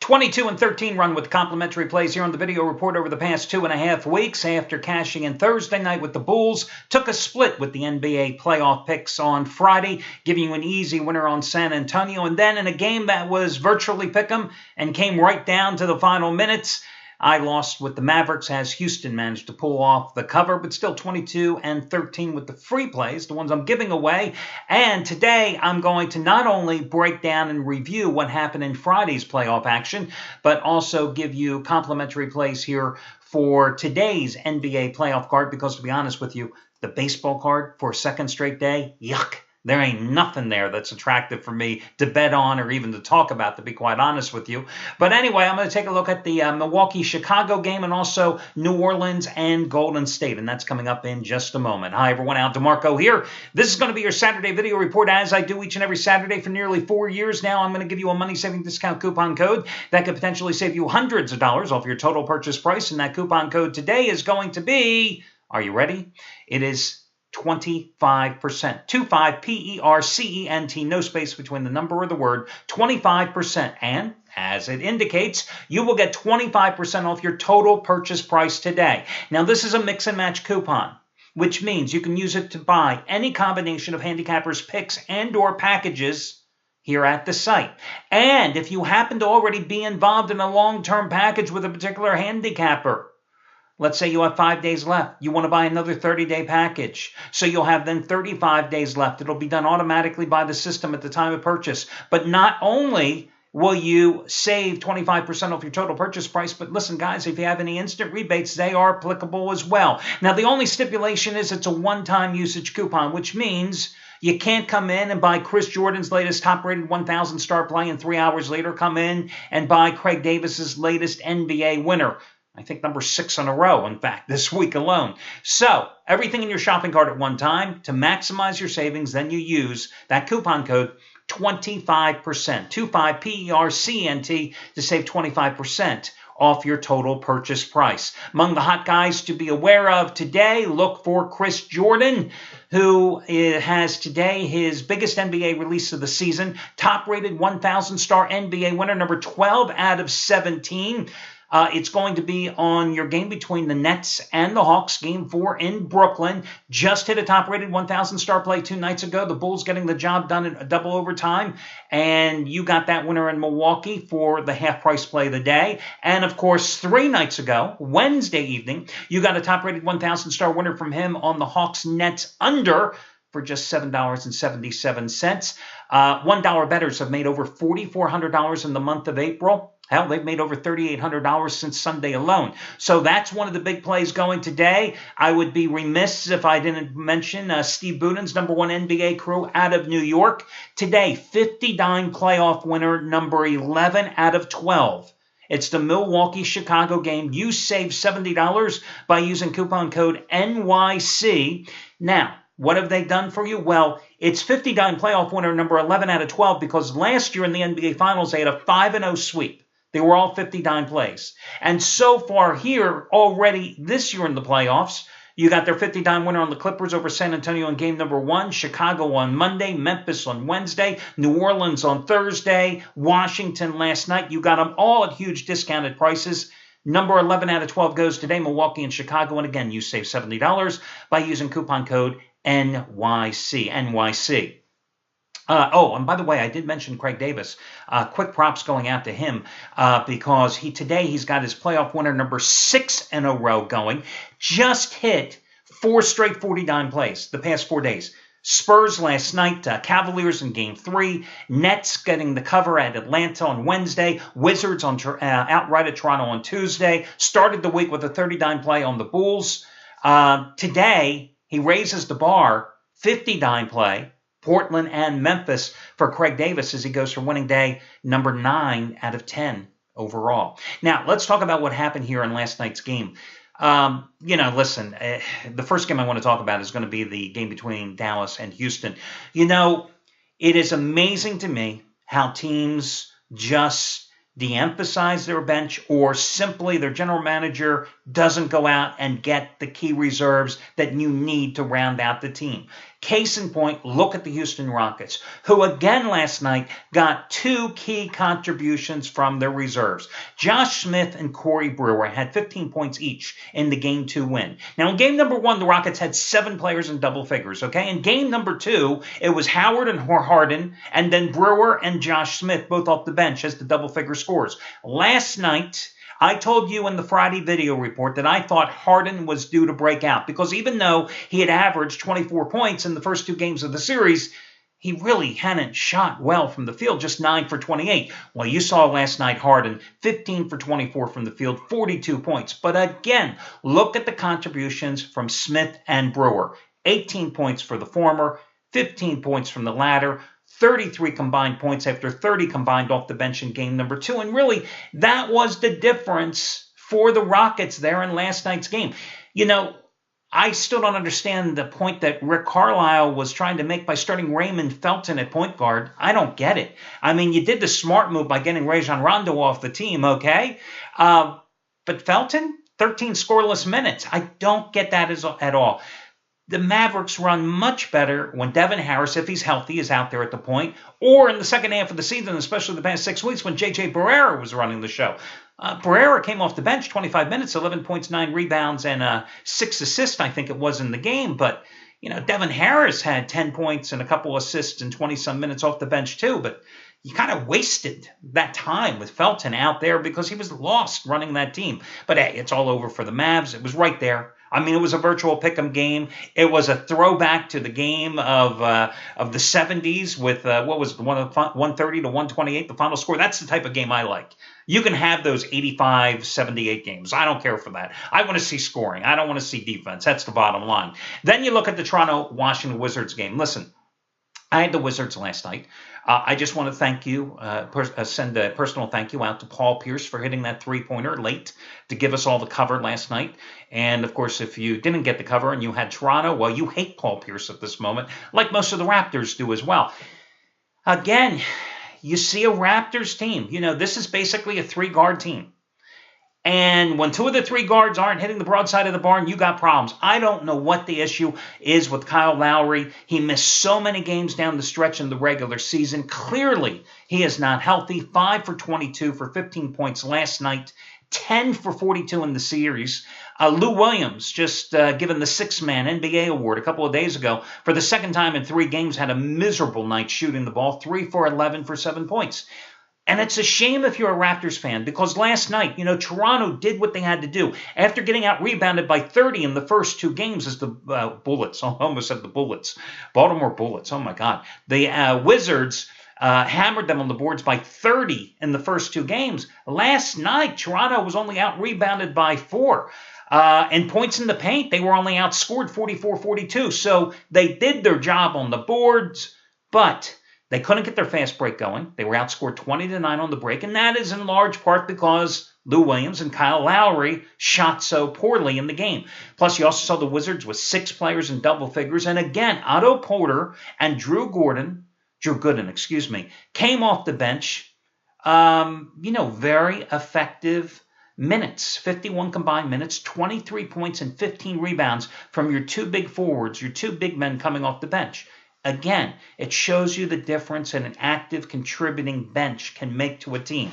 22-13 run with complimentary plays here on the video report over the past 2.5 weeks after cashing in Thursday night with the Bulls. Took a split with the NBA playoff picks on Friday, giving you an easy winner on San Antonio. And then in a game that was virtually pick'em and came right down to the final minutes, I lost with the Mavericks as Houston managed to pull off the cover, but still 22-13 with the free plays, the ones I'm giving away. And today I'm going to not only break down and review what happened in Friday's playoff action, but also give you complimentary plays here for today's NBA playoff card, because to be honest with you, the baseball card for a second straight day, yuck. There ain't nothing there that's attractive for me to bet on or even to talk about, to be quite honest with you. But anyway, I'm going to take a look at the Milwaukee-Chicago game and also New Orleans and Golden State, and that's coming up in just a moment. Hi, everyone. Al DeMarco here. This is going to be your Saturday video report, as I do each and every Saturday for nearly 4 years now. I'm going to give you a money-saving discount coupon code that could potentially save you hundreds of dollars off your total purchase price, and that coupon code today is going to be, are you ready? It is 25%. 25, P-E-R-C-E-N-T, no space between the number or the word, 25%. And as it indicates, you will get 25% off your total purchase price today. Now, this is a mix and match coupon, which means you can use it to buy any combination of handicappers' picks and or packages here at the site. And if you happen to already be involved in a long-term package with a particular handicapper, let's say you have 5 days left. You want to buy another 30-day package. So you'll have then 35 days left. It'll be done automatically by the system at the time of purchase. But not only will you save 25% off your total purchase price, but listen, guys, if you have any instant rebates, they are applicable as well. Now, the only stipulation is it's a one-time usage coupon, which means you can't come in and buy Chris Jordan's latest top-rated 1,000 star play and 3 hours later come in and buy Craig Davis's latest NBA winner. I think number 6 in a row, in fact, this week alone. So everything in your shopping cart at one time. To maximize your savings, then you use that coupon code 25%, 25 P-E-R-C-N-T, to save 25% off your total purchase price. Among the hot guys to be aware of today, look for Chris Jordan, who has today his biggest NBA release of the season, top-rated 1,000 star NBA winner, number 12 out of 17. It's going to be on your game between the Nets and the Hawks, Game 4 in Brooklyn. Just hit a top-rated 1,000 star play 2 nights ago. The Bulls getting the job done in a double overtime. And you got that winner in Milwaukee for the half-price play of the day. And, of course, 3 nights ago, Wednesday evening, you got a top-rated 1,000 star winner from him on the Hawks-Nets under for just $7.77. $1 bettors have made over $4,400 in the month of April. Hell, they've made over $3,800 since Sunday alone. So that's one of the big plays going today. I would be remiss if I didn't mention Steve Buden's number 1 NBA crew out of New York. Today, 50-dime playoff winner, number 11 out of 12. It's the Milwaukee-Chicago game. You save $70 by using coupon code NYC. Now, what have they done for you? Well, it's 50-dime playoff winner, number 11 out of 12, because last year in the NBA Finals, they had a 5-0 sweep. They were all 50-dime plays. And so far here, already this year in the playoffs, you got their 50-dime winner on the Clippers over San Antonio in game number 1, Chicago on Monday, Memphis on Wednesday, New Orleans on Thursday, Washington last night. You got them all at huge discounted prices. Number 11 out of 12 goes today, Milwaukee and Chicago. And again, you save $70 by using coupon code NYC. NYC. And by the way, I did mention Craig Davis. Quick props going out to him because today he's got his playoff winner number 6 in a row going. Just hit 4 straight 40-dime plays the past 4 days. Spurs last night, Cavaliers in Game 3, Nets getting the cover at Atlanta on Wednesday, Wizards on outright at Toronto on Tuesday. Started the week with a 30-dime play on the Bulls. Today, he raises the bar, 50-dime play, Portland and Memphis for Craig Davis as he goes for winning day number 9 out of 10 overall. Now, let's talk about what happened here in last night's game. Listen, the first game I want to talk about is going to be the game between Dallas and Houston. It is amazing to me how teams just de-emphasize their bench, or simply their general manager doesn't go out and get the key reserves that you need to round out the team. Case in point, look at the Houston Rockets, who again last night got 2 key contributions from their reserves. Josh Smith and Corey Brewer had 15 points each in the Game 2 win. Now, in Game number 1, the Rockets had 7 players in double figures, okay? In Game number 2, it was Howard and Harden, and then Brewer and Josh Smith, both off the bench as the double-figure scores. Last night, I told you in the Friday video report that I thought Harden was due to break out because even though he had averaged 24 points in the first 2 games of the series, he really hadn't shot well from the field, just 9 for 28. Well, you saw last night Harden, 15 for 24 from the field, 42 points. But again, look at the contributions from Smith and Brewer. 18 points for the former, 15 points from the latter, 33 combined points after 30 combined off the bench in Game number 2. And really, that was the difference for the Rockets there in last night's game. You know, I still don't understand the point that Rick Carlisle was trying to make by starting Raymond Felton at point guard. I don't get it. I mean, you did the smart move by getting Rajon Rondo off the team, okay? But Felton, 13 scoreless minutes. I don't get that at all. The Mavericks run much better when Devin Harris, if he's healthy, is out there at the point, or in the second half of the season, especially the past 6 weeks when J.J. Barrera was running the show. Barrera came off the bench, 25 minutes, 11 points, 9 rebounds, and 6 assists, I think it was, in the game. But, you know, Devin Harris had 10 points and a couple assists and 20-some minutes off the bench, too. But you kind of wasted that time with Felton out there because he was lost running that team. But, hey, it's all over for the Mavs. It was right there. I mean, it was a virtual pick'em game. It was a throwback to the game of the 70s with, 130 to 128, the final score. That's the type of game I like. You can have those 85-78 games. I don't care for that. I want to see scoring. I don't want to see defense. That's the bottom line. Then you look at the Toronto-Washington Wizards game. Listen, I had the Wizards last night. I just want to thank you, send a personal thank you out to Paul Pierce for hitting that three-pointer late to give us all the cover last night. And, of course, if you didn't get the cover and you had Toronto, well, you hate Paul Pierce at this moment, like most of the Raptors do as well. Again, you see a Raptors team. You know, this is basically a 3-guard team. And when 2 of the 3 guards aren't hitting the broadside of the barn, you got problems. I don't know what the issue is with Kyle Lowry. He missed so many games down the stretch in the regular season. Clearly, he is not healthy. 5 for 22 for 15 points last night. 10 for 42 in the series. Lou Williams, just given the 6-man NBA award a couple of days ago, for the second time in 3 games, had a miserable night shooting the ball. 3 for 11 for 7 points. And it's a shame if you're a Raptors fan because last night, you know, Toronto did what they had to do. After getting out-rebounded by 30 in the first 2 games as the Bullets, I almost said the Bullets, Baltimore Bullets, oh my God. The Wizards hammered them on the boards by 30 in the first 2 games. Last night, Toronto was only out-rebounded by 4. And points in the paint, they were only outscored 44-42. So they did their job on the boards, but they couldn't get their fast break going. They were outscored 20-9 on the break, and that is in large part because Lou Williams and Kyle Lowry shot so poorly in the game. Plus, you also saw the Wizards with 6 players in double figures, and again, Otto Porter and Drew Gooden, came off the bench. Very effective minutes, 51 combined minutes, 23 points and 15 rebounds from your 2 big forwards, your 2 big men coming off the bench. Again, it shows you the difference an active contributing bench can make to a team.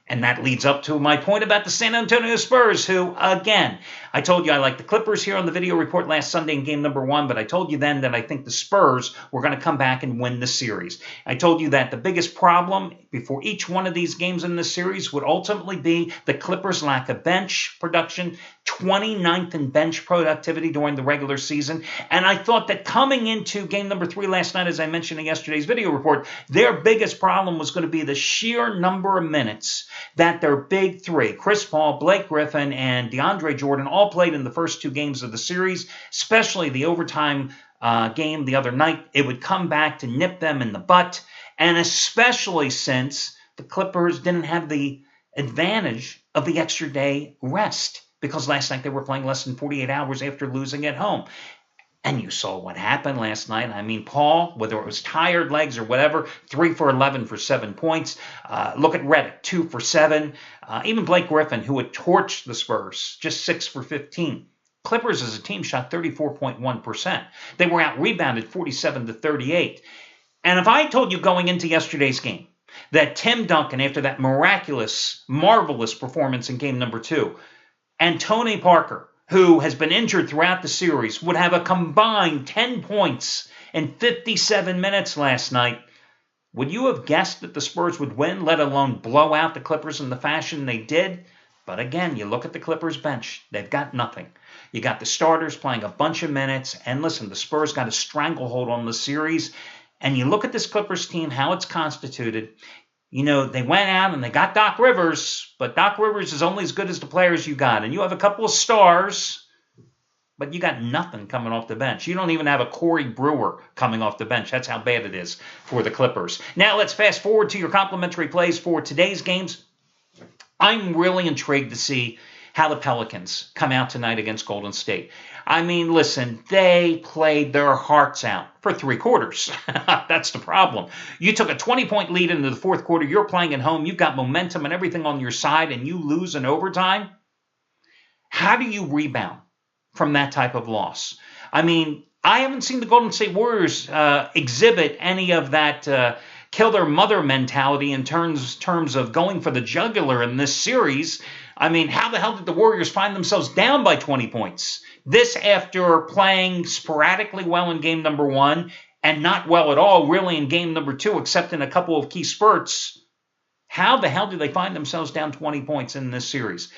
And that leads up to my point about the San Antonio Spurs, who, again, I told you I like the Clippers here on the video report last Sunday in game number 1, but I told you then that I think the Spurs were going to come back and win the series. I told you that the biggest problem before each one of these games in the series would ultimately be the Clippers' lack of bench production, 29th in bench productivity during the regular season. And I thought that coming into game number 3 last night, as I mentioned in yesterday's video report, their biggest problem was going to be the sheer number of minutes that their big 3, Chris Paul, Blake Griffin, and DeAndre Jordan, all played in the first 2 games of the series, especially the overtime game the other night. It would come back to nip them in the butt, and especially since the Clippers didn't have the advantage of the extra day rest, because last night they were playing less than 48 hours after losing at home. And you saw what happened last night. I mean, Paul, whether it was tired legs or whatever, 3 for 11 for 7 points. Look at Redick, 2 for 7. Even Blake Griffin, who had torched the Spurs, just 6 for 15. Clippers as a team shot 34.1%. They were out-rebounded 47-38. And if I told you going into yesterday's game that Tim Duncan, after that miraculous, marvelous performance in game number 2, and Tony Parker, who has been injured throughout the series, would have a combined 10 points in 57 minutes last night, would you have guessed that the Spurs would win, let alone blow out the Clippers in the fashion they did? But again, you look at the Clippers bench, they've got nothing. You got the starters playing a bunch of minutes, and listen, the Spurs got a stranglehold on the series, and you look at this Clippers team, how it's constituted. You know, they went out and they got Doc Rivers, but Doc Rivers is only as good as the players you got, and you have a couple of stars, but you got nothing coming off the bench. You don't even have a Corey Brewer coming off the bench. That's how bad it is for the Clippers. Now let's fast forward to your complimentary plays for today's games. I'm really intrigued to see how the Pelicans come out tonight against Golden State. I mean, listen, they played their hearts out for 3 quarters. That's the problem. You took a 20-point lead into the 4th quarter. You're playing at home. You've got momentum and everything on your side, and you lose in overtime. How do you rebound from that type of loss? I mean, I haven't seen the Golden State Warriors exhibit any of that kill their mother mentality in terms of going for the jugular in this series. I mean, how the hell did the Warriors find themselves down by 20 points? This after playing sporadically well in game number 1 and not well at all really in game number 2, except in a couple of key spurts. How the hell did they find themselves down 20 points in this series?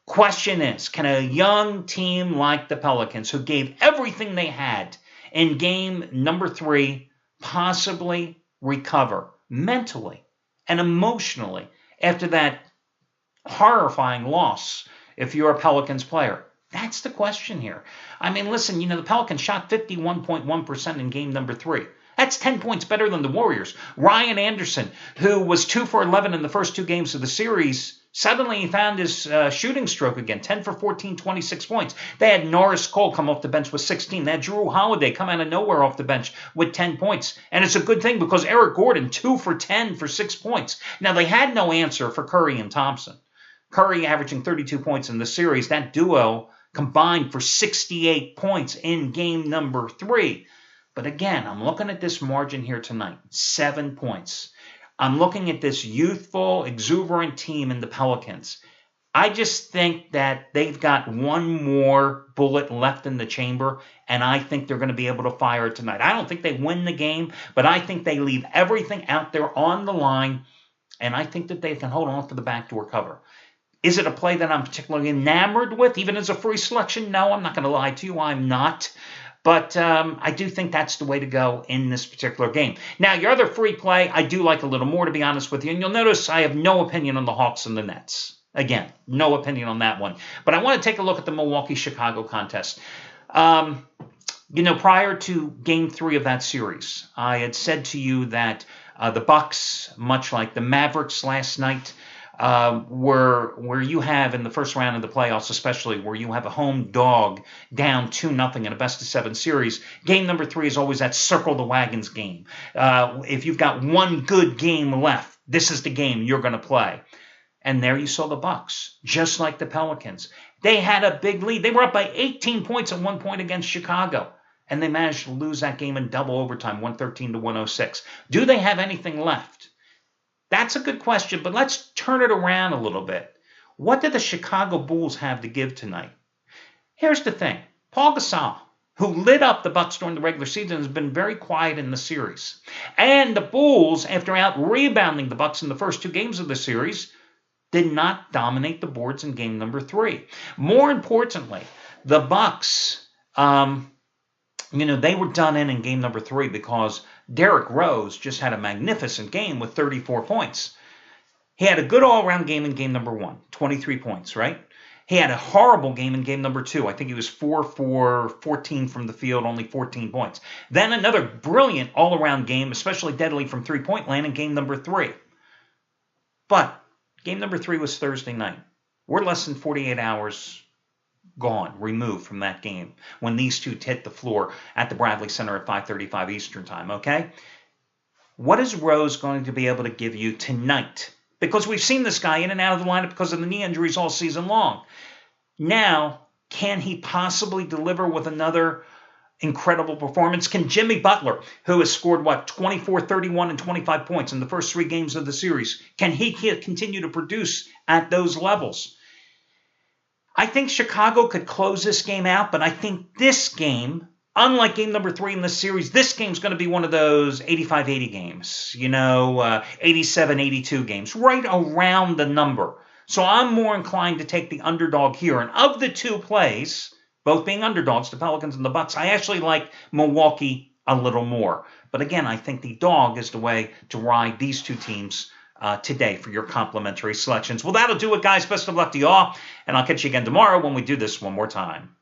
Question is, can a young team like the Pelicans, who gave everything they had in game number 3, possibly recover mentally and emotionally after that horrifying loss if you're a Pelicans player? That's the question here. I mean, listen, you know, the Pelicans shot 51.1% in game number 3. That's 10 points better than the Warriors. Ryan Anderson, who was 2 for 11 in the first 2 games of the series, suddenly he found his shooting stroke again, 10 for 14, 26 points. They had Norris Cole come off the bench with 16. They had Jrue Holiday come out of nowhere off the bench with 10 points. And it's a good thing because Eric Gordon, 2 for 10 for 6 points. Now, they had no answer for Curry and Thompson. Curry averaging 32 points in the series. That duo combined for 68 points in game number 3. But again, I'm looking at this margin here tonight, 7 points. I'm looking at this youthful, exuberant team in the Pelicans. I just think that they've got one more bullet left in the chamber, and I think they're going to be able to fire it tonight. I don't think they win the game, but I think they leave everything out there on the line, and I think that they can hold on for the backdoor cover. Is it a play that I'm particularly enamored with, even as a free selection? No, I'm not going to lie to you. I'm not. But I do think that's the way to go in this particular game. Now, your other free play, I do like a little more, to be honest with you. And you'll notice I have no opinion on the Hawks and the Nets. Again, no opinion on that one. But I want to take a look at the Milwaukee-Chicago contest. You know, prior to Game 3 of that series, I had said to you that the Bucks, much like the Mavericks last night, where you have in the first round of the playoffs, especially where you have a home dog down 2-0 in a best-of-7 series, game number 3 is always that circle the wagons game. If you've got one good game left, this is the game you're going to play. And there you saw the Bucks, just like the Pelicans. They had a big lead. They were up by 18 points at one point against Chicago, and they managed to lose that game in double overtime, 113-106. Do they have anything left? That's a good question, but let's turn it around a little bit. What did the Chicago Bulls have to give tonight? Here's the thing. Paul Gasol, who lit up the Bucks during the regular season, has been very quiet in the series. And the Bulls, after out-rebounding the Bucks in the first 2 games of the series, did not dominate the boards in game number 3. More importantly, the Bucks, they were done in game number 3 because Derrick Rose just had a magnificent game with 34 points. He had a good all-around game in game number 1, 23 points, right? He had a horrible game in game number 2. I think he was 4 for 14 from the field, only 14 points. Then another brilliant all-around game, especially deadly from three-point land in game number 3. But game number 3 was Thursday night. We're less than 48 hours gone, removed from that game when these two hit the floor at the Bradley Center at 5:35 Eastern Time, okay? What is Rose going to be able to give you tonight? Because we've seen this guy in and out of the lineup because of the knee injuries all season long. Now, Can he possibly deliver with another incredible performance? Can Jimmy Butler, who has scored, 24, 31, and 25 points in the first 3 games of the series, can he continue to produce at those levels? I think Chicago could close this game out, but I think this game, unlike game number 3 in the series, this game's going to be one of those 85-80 games, 87-82 games, right around the number. So I'm more inclined to take the underdog here. And of the 2 plays, both being underdogs, the Pelicans and the Bucks, I actually like Milwaukee a little more. But again, I think the dog is the way to ride these 2 teams today for your complimentary selections. Well, that'll do it, guys. Best of luck to you all. And I'll catch you again tomorrow when we do this one more time.